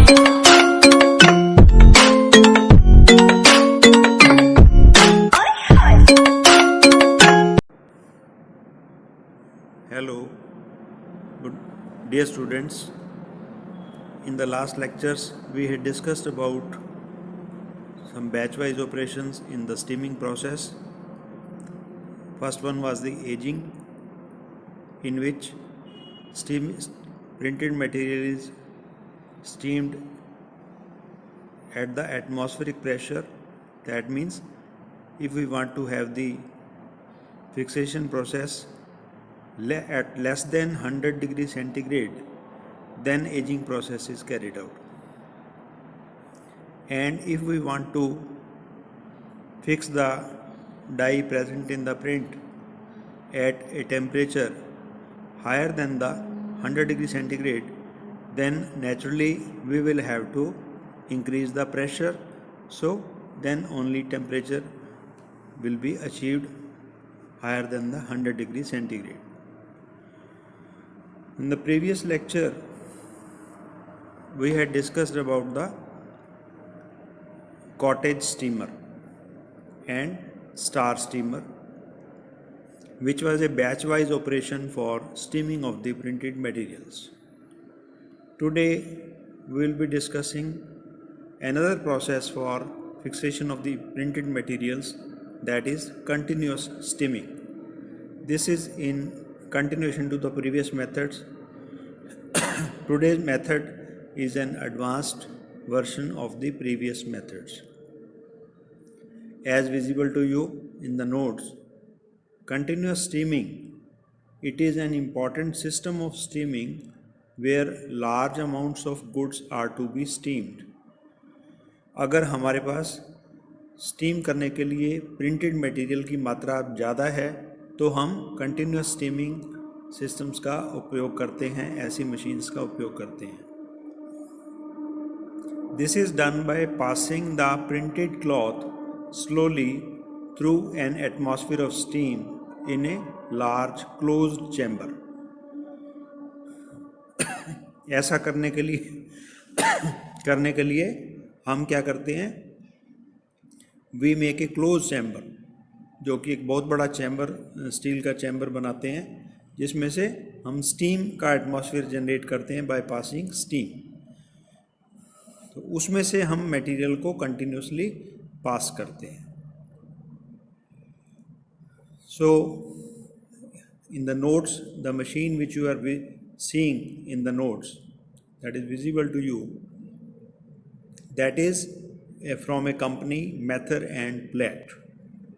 Hello, good dear students. In the last lectures, we had discussed about some batch-wise operations in the steaming process. First one was the aging, in which printed material is steamed at the atmospheric pressure. That means if we want to have the fixation process at less than 100 degrees centigrade, then aging process is carried out. And if we want to fix the dye present in the print at a temperature higher than the 100 degrees centigrade, then naturally we will have to increase the pressure, so then only temperature will be achieved higher than the 100 degrees centigrade. In the previous lecture, we had discussed about the cottage steamer and star steamer, which was a batch-wise operation for steaming of the printed materials. Today, we will be discussing another process for fixation of the printed materials, that is continuous steaming. This is in continuation to the previous methods. Today's method is an advanced version of the previous methods. As visible to you in the notes, continuous steaming, it is an important system of steaming where large amounts of goods are to be steamed. अगर हमारे पास steam करने के लिए printed material की मात्रा ज़्यादा है तो हम कंटिन्यूस स्टीमिंग सिस्टम्स का उपयोग करते हैं, ऐसी मशीन्स का उपयोग करते हैं. This is done by passing the printed cloth slowly through an atmosphere of steam in a large closed chamber. ऐसा करने के लिए हम क्या करते हैं, we make a close chamber, जो कि एक बहुत बड़ा चैम्बर, स्टील का चैम्बर बनाते हैं, जिसमें से हम स्टीम का एटमॉस्फेयर जनरेट करते हैं बाय पासिंग स्टीम. तो उसमें से हम मटेरियल को कंटिन्यूसली पास करते हैं. So in the notes, the machine which you are seeing in the notes, that is visible to you, that is from a company Mather and Platt.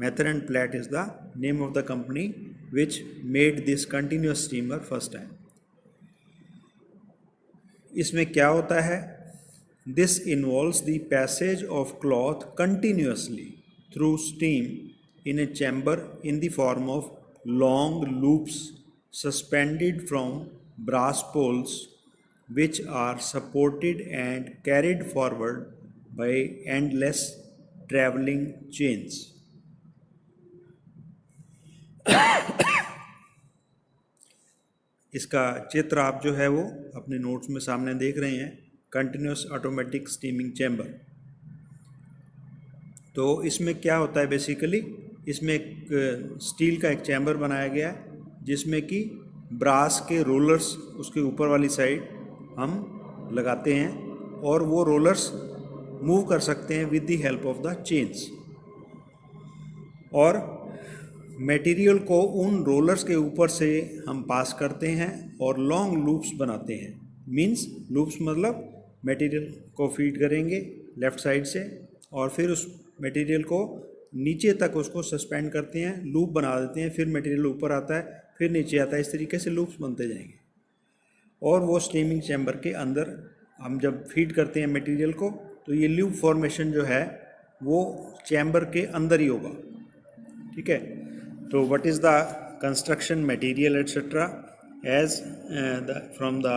Mather and Platt is the name of the company which made this continuous steamer first time. इसमें क्या होता है? This involves the passage of cloth continuously through steam in a chamber in the form of long loops suspended from brass poles, which are supported and carried forward by endless traveling chains. इसका चित्र आप जो है वो अपने notes में सामने देख रहे हैं, कंटिन्यूस ऑटोमेटिक स्टीमिंग चैम्बर. तो इसमें क्या होता है बेसिकली, इसमें एक स्टील का एक चैम्बर बनाया गया है, जिसमें कि ब्रास के रोलर्स उसके ऊपर वाली साइड हम लगाते हैं, और वो रोलर्स मूव कर सकते हैं with the help of the chains, और मटेरियल को उन रोलर्स के ऊपर से हम पास करते हैं और लॉन्ग लूप्स बनाते हैं. मीन्स लूप्स मतलब मटेरियल को फीड करेंगे लेफ़्ट साइड से, और फिर उस मटेरियल को नीचे तक उसको सस्पेंड करते हैं, लूप बना देते हैं, फिर मटेरियल ऊपर आता है, फिर नीचे आता है. इस तरीके से लूप्स बनते जाएंगे, और वो स्टीमिंग चैम्बर के अंदर हम जब फीड करते हैं मटेरियल को, तो ये लूप फॉर्मेशन जो है वो चैम्बर के अंदर ही होगा. ठीक है. तो what is the construction material etcetera, as from the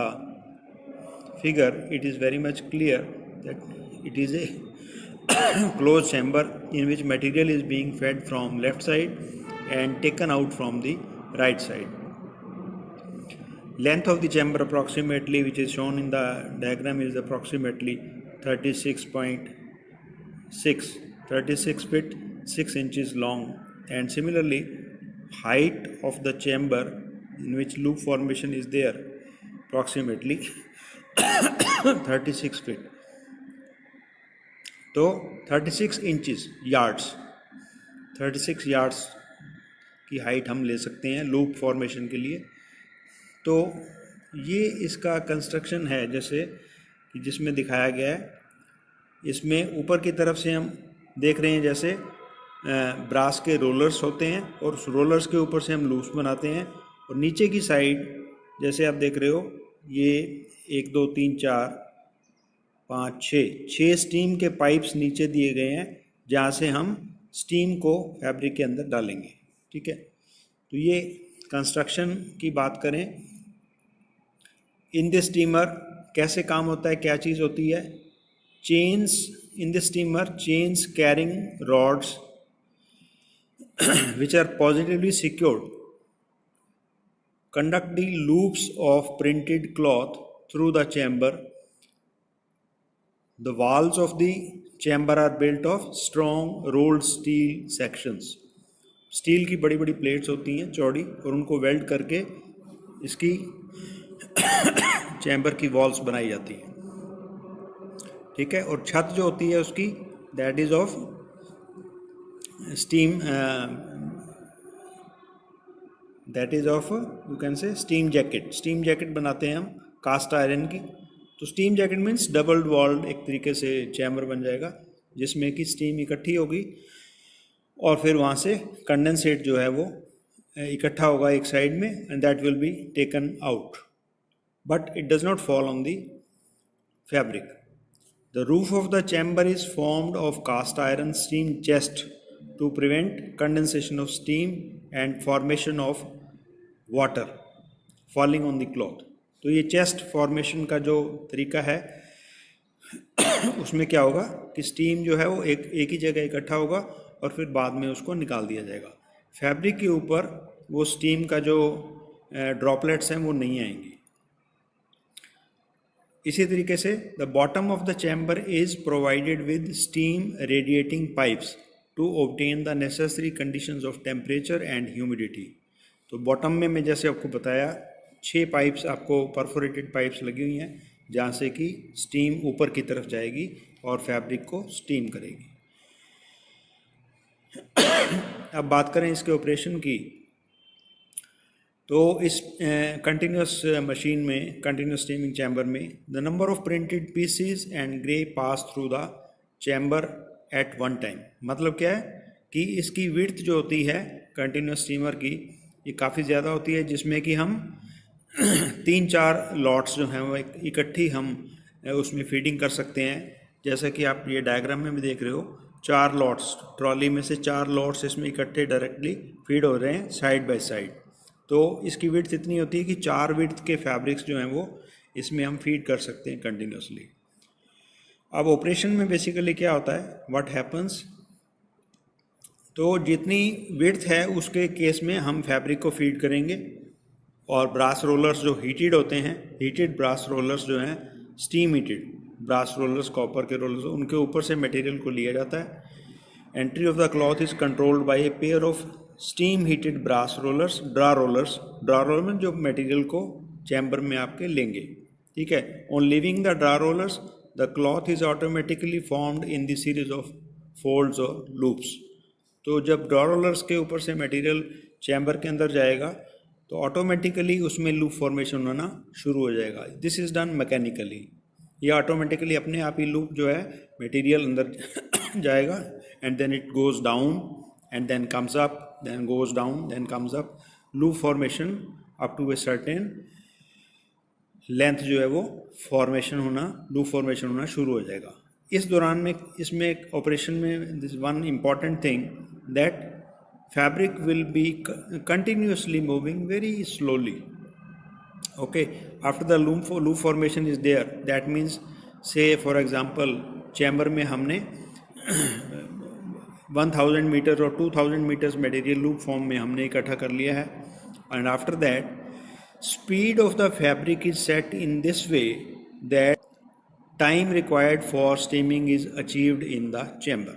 figure it is very much clear that it is a closed chamber in which material is being fed from left side and taken out from the right side. Length of the chamber approximately, which is shown in the diagram, is approximately 36 feet 6 inches long, and similarly height of the chamber in which loop formation is there approximately 36 feet. तो 36 inches yards 36 yards की height हम ले सकते हैं loop formation के लिए। तो ये इसका कंस्ट्रक्शन है जैसे कि जिसमें दिखाया गया है। इसमें ऊपर की तरफ से हम देख रहे हैं जैसे ब्रास के रोलर्स होते हैं और उस रोलर्स के ऊपर से हम लूप्स बनाते हैं, और नीचे की साइड जैसे आप देख रहे हो ये 1 2 3 4 5 6 स्टीम के पाइप्स नीचे दिए गए हैं जहाँ से हम स्टीम को फैब्रिक के अंदर डालेंगे। ठीक है, तो ये कंस्ट्रक्शन की बात करें, इन द स्टीमर कैसे काम होता है, क्या चीज़ होती है। Chains in the steamer, chains carrying rods which are positively secured conduct the loops of printed cloth through the chamber. The walls of the chamber are built of strong rolled steel sections. Steel की बड़ी बड़ी plates होती हैं चौड़ी, और उनको weld करके इसकी चैम्बर की वॉल्स बनाई जाती हैं। ठीक है, और छत जो होती है उसकी that is off steam, that is off you can say steam jacket. Steam jacket बनाते हैं हम कास्ट आयरन की। तो steam jacket means double walled एक तरीके से चैम्बर बन जाएगा जिसमें कि स्टीम इकट्ठी होगी और फिर वहाँ से कंडेंसेट जो है वो इकट्ठा होगा एक साइड में, and that will be taken out, but it does not fall on the fabric. The roof of the chamber is formed of cast iron steam chest to prevent condensation of steam and formation of water falling on the cloth. तो ये chest formation का जो तरीका है उसमें क्या होगा कि स्टीम जो है वो एक ही जगह इकट्ठा होगा और फिर बाद में उसको निकाल दिया जाएगा। फैब्रिक के ऊपर वो स्टीम का जो ड्रॉपलेट्स हैं वो नहीं आएंगी। इसी तरीके से the bottom of the chamber is provided with steam radiating pipes to obtain the necessary conditions of temperature and humidity. तो बॉटम में मैं जैसे आपको बताया 6 पाइप्स आपको परफोरेटेड पाइप्स लगी हुई हैं जहाँ से कि स्टीम ऊपर की तरफ जाएगी और फैब्रिक को स्टीम करेगी। अब बात करें इसके ऑपरेशन की, तो इस कंटिन्यूस मशीन में, कंटिन्यूस स्टीमिंग चैम्बर में, the number of printed pieces and grey pass through the chamber at one time. मतलब क्या है कि इसकी विड्थ जो होती है कंटिन्यूस स्टीमर की ये काफ़ी ज़्यादा होती है, जिसमें कि हम 3-4 लॉट्स जो हैं वो इकट्ठी हम उसमें फीडिंग कर सकते हैं। जैसा कि आप ये डायग्राम में भी देख रहे हो 4 लॉट्स, ट्रॉली में से 4 लॉट्स इसमें इकट्ठे डायरेक्टली फीड हो रहे हैं साइड बाय साइड। तो इसकी विड्थ इतनी होती है कि 4 विड्थ के फैब्रिक्स जो हैं वो इसमें हम फीड कर सकते हैं कंटिन्यूसली। अब ऑपरेशन में बेसिकली क्या होता है, व्हाट हैपन्स, तो जितनी विड्थ है उसके केस में हम फैब्रिक को फीड करेंगे, और ब्रास रोलर्स जो हीटेड होते हैं, हीटेड ब्रास रोलर्स जो हैं, steam heated brass rollers, copper के रोलर्स, उनके ऊपर से मटेरियल को लिया जाता है। Entry of the cloth is controlled by a pair of steam heated brass rollers, draw roller में जो मटेरियल को चैम्बर में आपके लेंगे। ठीक है, on leaving the draw rollers the cloth is automatically formed in the series of folds और loops. तो जब ड्रा रोलर्स के ऊपर से मटेरियल चैम्बर के अंदर जाएगा तो ऑटोमेटिकली उसमें लूप फॉर्मेशन होना शुरू हो जाएगा। दिस इज़ डन मैकेनिकली, ये ऑटोमेटिकली अपने आप ही लूप जो है मटेरियल अंदर जाएगा, and then it goes down and then comes up, then goes down, then comes up, loop formation up to a certain length जो है वो फॉर्मेशन होना, लूप फॉर्मेशन होना शुरू हो जाएगा। इस दौरान में इसमें एक ऑपरेशन में this one important thing that fabric will be continuously moving very slowly. Okay, after the loop formation is there, that means say for example chamber में हमने 1000 मीटर और 2000 मीटर्स मटेरियल लूप फॉर्म में हमने इकट्ठा कर लिया है, and after that Speed of the fabric is set in this way that time required for steaming is achieved in the chamber.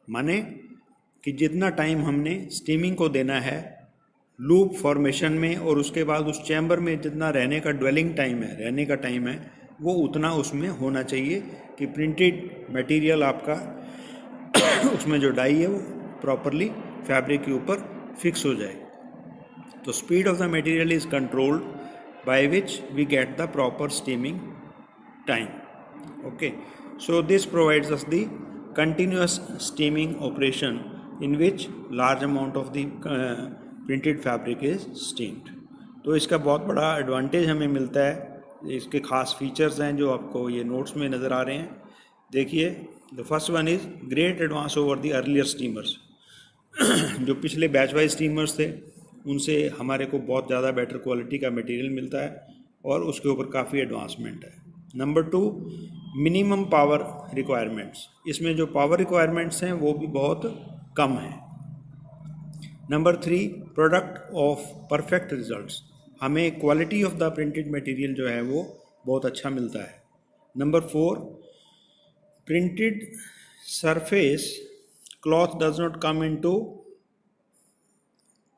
माने कि जितना टाइम हमने स्टीमिंग को देना है लूप फॉर्मेशन में और उसके बाद उस चैम्बर में जितना रहने का ड्वेलिंग टाइम है, रहने का टाइम है, वो उतना उसमें होना चाहिए कि प्रिंटेड मटेरियल आपका उसमें जो डाई है वो प्रॉपरली फैब्रिक के ऊपर फिक्स हो जाए. तो speed of the material is controlled by which we get the proper steaming time. Okay, so this provides us the continuous steaming operation in which large amount of the printed fabric is steamed. तो इसका बहुत बड़ा advantage हमें मिलता है. इसके खास features हैं जो आपको ये नोट्स में नज़र आ रहे हैं. देखिए, the first one is great advance over the earlier steamers. जो पिछले बैच वाइज स्टीमर्स थे उनसे हमारे को बहुत ज़्यादा बेटर क्वालिटी का मटेरियल मिलता है और उसके ऊपर काफ़ी एडवांसमेंट है. Number 2, minimum power requirements. इसमें जो पावर रिक्वायरमेंट्स हैं वो भी बहुत कम हैं. Number 3, product of perfect results. हमें quality of the printed material जो है वो बहुत अच्छा मिलता है. Number 4, printed surface cloth does not come into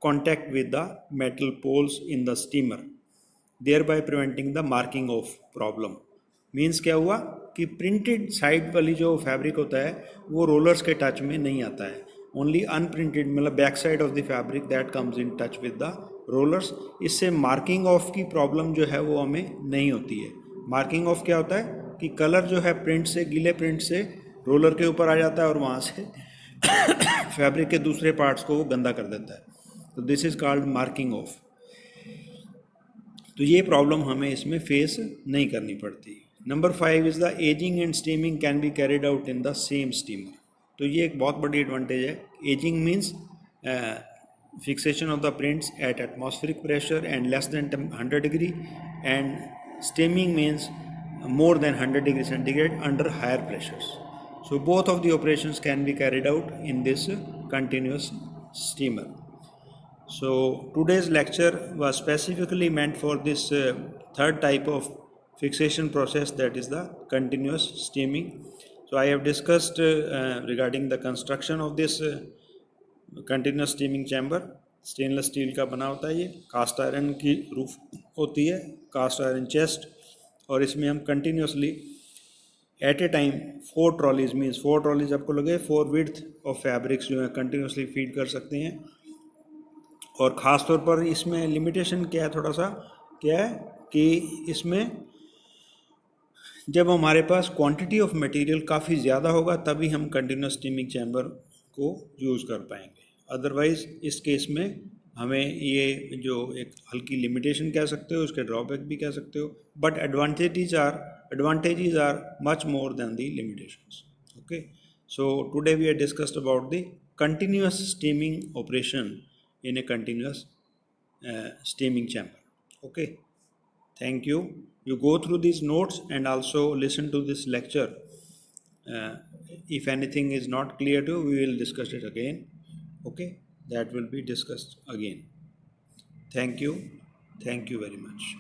contact with the metal poles in the steamer, thereby preventing the marking of problem. Means क्या हुआ कि प्रिंटेड साइड वाली जो फैब्रिक होता है वो रोलर्स के टच में नहीं आता है. ओनली अनप्रिंटेड मतलब back side of the fabric that comes in touch with the rollers. इससे मार्किंग ऑफ की प्रॉब्लम जो है वो हमें नहीं होती है. मार्किंग ऑफ क्या होता है कि कलर जो है प्रिंट से, गीले प्रिंट से रोलर के ऊपर आ जाता है और वहाँ से फैब्रिक के दूसरे पार्ट्स को वो गंदा कर देता है. तो this is called marking of. तो ये प्रॉब्लम हमें इसमें फेस नहीं करनी पड़ती. Number 5 is the ageing and steaming can be carried out in the same steamer. तो ये एक बहुत बड़ी एडवांटेज है. Ageing means fixation of the prints at atmospheric pressure and less than 100 degree, and steaming means more than 100 degree centigrade under higher pressures. So both of the operations can be carried out in this continuous steamer. So today's lecture was specifically meant for this third type of fixation process, that is the continuous steaming. So I have discussed regarding the construction of this continuous steaming chamber. Stainless steel का बना होता है, ये cast iron की roof होती है, cast iron chest, और इसमें हम continuously at a time 4 trolleys means 4 trolleys आपको लगे 4 विड्थ ऑफ फैब्रिक्स जो है कंटिन्यूसली फीड कर सकते हैं. और ख़ास तौर पर इसमें लिमिटेशन क्या है, थोड़ा सा क्या है कि इसमें जब हमारे पास क्वांटिटी ऑफ मटेरियल काफ़ी ज़्यादा होगा तभी हम कंटिन्यूस स्टीमिंग चैम्बर को यूज़ कर पाएंगे. अदरवाइज़ इस केस में हमें ये जो एक हल्की लिमिटेशन कह सकते हो, उसके ड्रॉबैक भी कह सकते हो, but advantages are much more than the limitations. Okay, so today we are discussed about the continuous steaming operation in a continuous steaming chamber. Okay, thank you. You go through these notes and also listen to this lecture. If anything is not clear to you, we will discuss it again. Okay, that will be discussed again. Thank you very much.